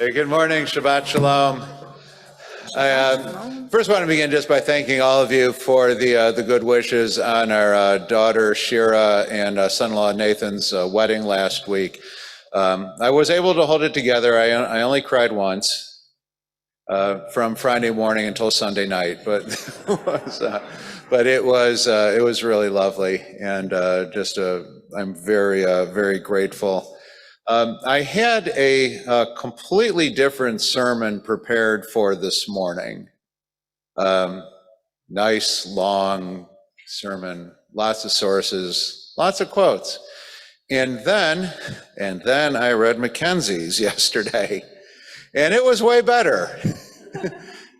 Hey, good morning, Shabbat Shalom. I first want to begin just by thanking all of you for the good wishes on our daughter Shira and son-in-law Nathan's wedding last week. I was able to hold it together. I only cried once from Friday morning until Sunday night, but it was really lovely, and I'm very grateful. I had a completely different sermon prepared for this morning. Nice, long sermon, lots of sources, lots of quotes. And then I read Mackenzie's yesterday, and it was way better.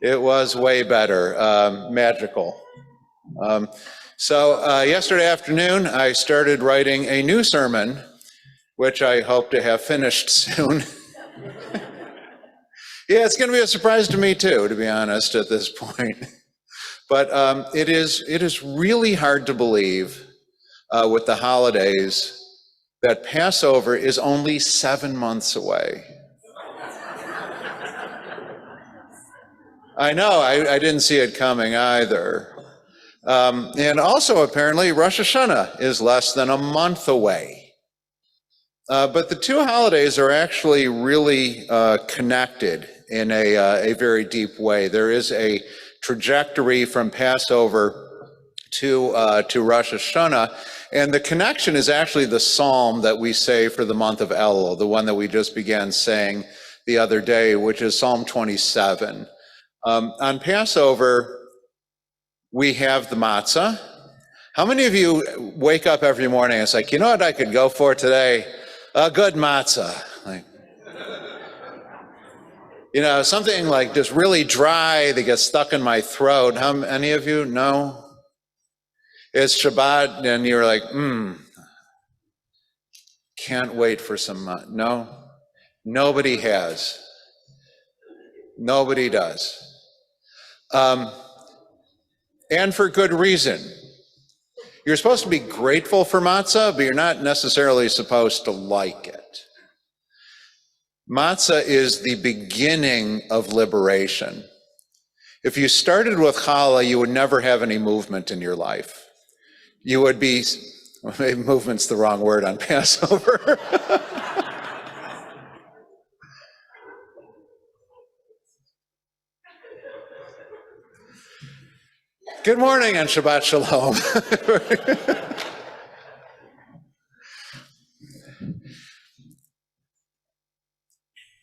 It was way better, magical. So yesterday afternoon, I started writing a new sermon, which I hope to have finished soon. Yeah, it's going to be a surprise to me too, to be honest, at this point. But it is really hard to believe with the holidays that Passover is only 7 months away. I know, I didn't see it coming either. And also apparently Rosh Hashanah is less than a month away. But the two holidays are actually really connected in a very deep way. There is a trajectory from Passover to Rosh Hashanah, and the connection is actually the psalm that we say for the month of Elul, the one that we just began saying the other day, which is Psalm 27. On Passover, we have the matzah. How many of you wake up every morning and it's like, you know what I could go for today? A good matzah, something like just really dry that gets stuck in my throat. How many of you know? It's Shabbat and you're like, can't wait for some No, nobody has. Nobody does. And for good reason. You're supposed to be grateful for matzah, but you're not necessarily supposed to like it. Matzah is the beginning of liberation. If you started with challah, you would never have any movement in your life. You would be, well, maybe movement's the wrong word on Passover. Good morning and Shabbat Shalom.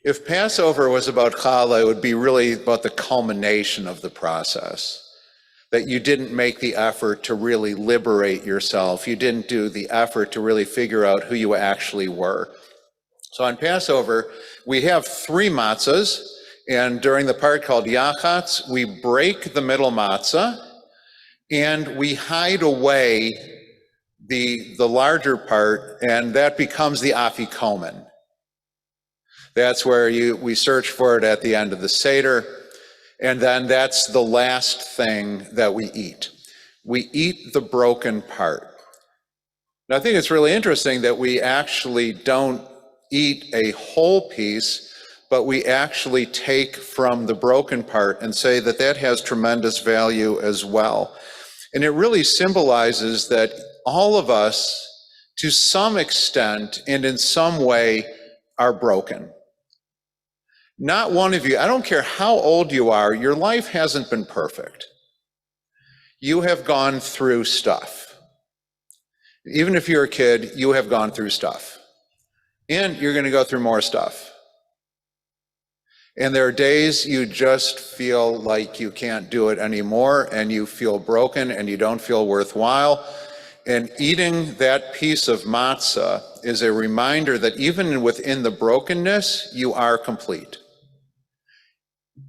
If Passover was about challah, it would be really about the culmination of the process. That you didn't make the effort to really liberate yourself. You didn't do the effort to really figure out who you actually were. So on Passover, we have 3 matzahs, and during the part called yachatz, we break the middle matzah, and we hide away the larger part, and that becomes the afikomen. That's where we search for it at the end of the Seder, and then that's the last thing that we eat. We eat the broken part. Now, I think it's really interesting that we actually don't eat a whole piece, but we actually take from the broken part and say that that has tremendous value as well. And it really symbolizes that all of us, to some extent and in some way, are broken. Not one of you, I don't care how old you are, your life hasn't been perfect. You have gone through stuff. Even if you're a kid, you have gone through stuff. And you're going to go through more stuff. And there are days you just feel like you can't do it anymore, and you feel broken, and you don't feel worthwhile. And eating that piece of matzah is a reminder that even within the brokenness, you are complete.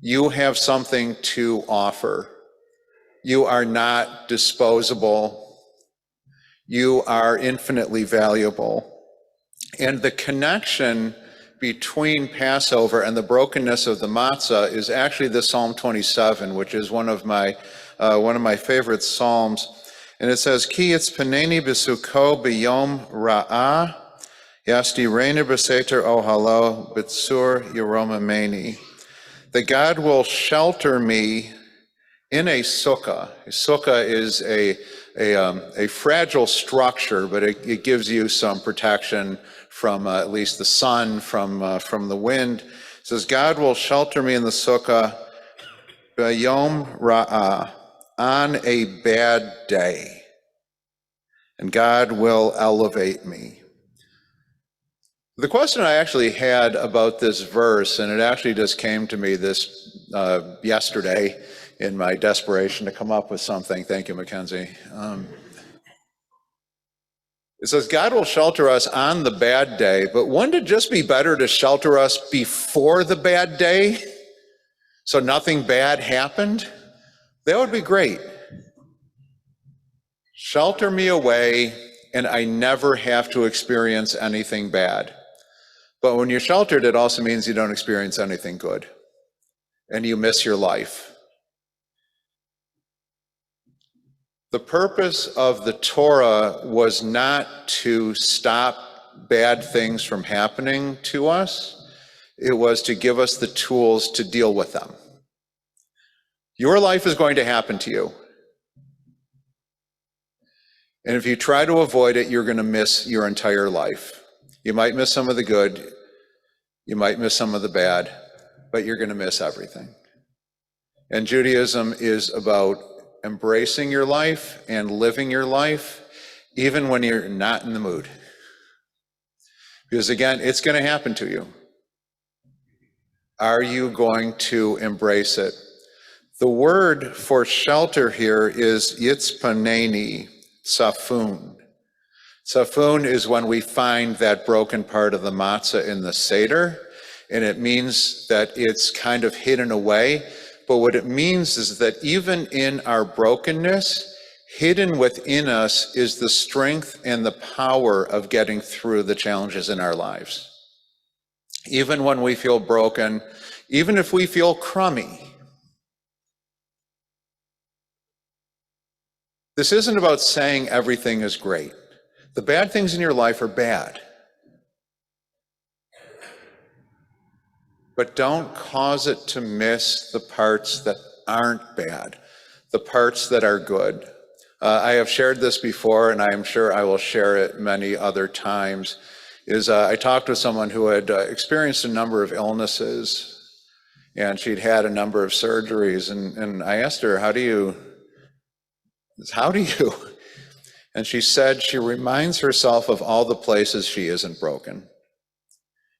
You have something to offer. You are not disposable. You are infinitely valuable. And the connection between Passover and the brokenness of the matzah is actually the Psalm 27, which is one of my favorite psalms. And it says, Ki yitzpaneni b'suko b'yom ra'ah, Yasti reina beseter ohalo bitsur yeroma meni. That God will shelter me in a sukkah. A sukkah is a fragile structure, but it gives you some protection from at least the sun, from the wind. It says, God will shelter me in the sukkah, bayom ra'ah, on a bad day, and God will elevate me. The question I actually had about this verse, and it actually just came to me this yesterday in my desperation to come up with something. Thank you, Mackenzie. It says, God will shelter us on the bad day, but wouldn't it just be better to shelter us before the bad day so nothing bad happened? That would be great. Shelter me away, and I never have to experience anything bad. But when you're sheltered, it also means you don't experience anything good, and you miss your life. The purpose of the Torah was not to stop bad things from happening to us. It was to give us the tools to deal with them. Your life is going to happen to you. And if you try to avoid it, you're going to miss your entire life. You might miss some of the good, you might miss some of the bad, but you're going to miss everything. And Judaism is about embracing your life and living your life, even when you're not in the mood. Because again, it's going to happen to you. Are you going to embrace it? The word for shelter here is yitzpaneni, safun. Safun is when we find that broken part of the matzah in the Seder, and it means that it's kind of hidden away. But what it means is that even in our brokenness, hidden within us is the strength and the power of getting through the challenges in our lives. Even when we feel broken, even if we feel crummy. This isn't about saying everything is great. The bad things in your life are bad. But don't cause it to miss the parts that aren't bad, the parts that are good. I have shared this before, and I am sure I will share it many other times, I talked with someone who had experienced a number of illnesses, and she'd had a number of surgeries, and I asked her, how do you? And she said she reminds herself of all the places she isn't broken.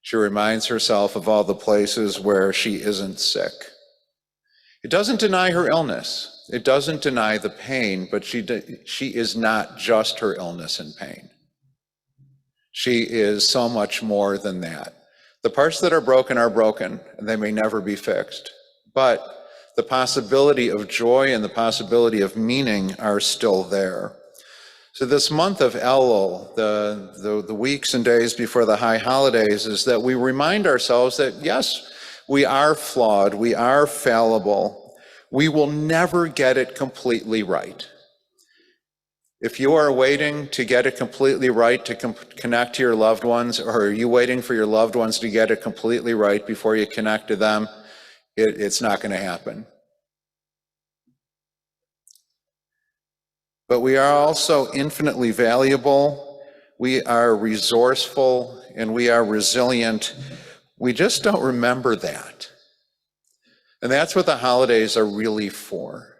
She reminds herself of all the places where she isn't sick. It doesn't deny her illness. It doesn't deny the pain, but she is not just her illness and pain. She is so much more than that. The parts that are broken, and they may never be fixed. But the possibility of joy and the possibility of meaning are still there. So this month of Elul, the weeks and days before the high holidays, is that we remind ourselves that yes, we are flawed, we are fallible, we will never get it completely right. If you are waiting to get it completely right to connect to your loved ones, or are you waiting for your loved ones to get it completely right before you connect to them, it's not going to happen. But we are also infinitely valuable, we are resourceful, and we are resilient. We just don't remember that. And that's what the holidays are really for.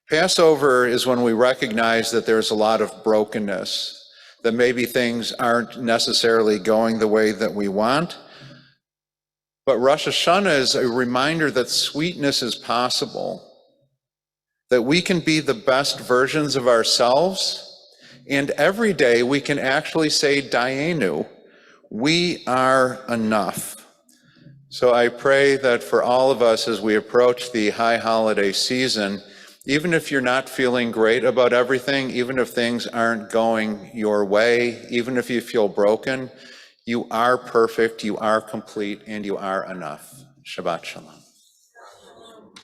Passover is when we recognize that there's a lot of brokenness, that maybe things aren't necessarily going the way that we want. But Rosh Hashanah is a reminder that sweetness is possible, that we can be the best versions of ourselves, and every day we can actually say, Dayenu, we are enough. So I pray that for all of us as we approach the high holiday season, even if you're not feeling great about everything, even if things aren't going your way, even if you feel broken, you are perfect, you are complete, and you are enough. Shabbat Shalom.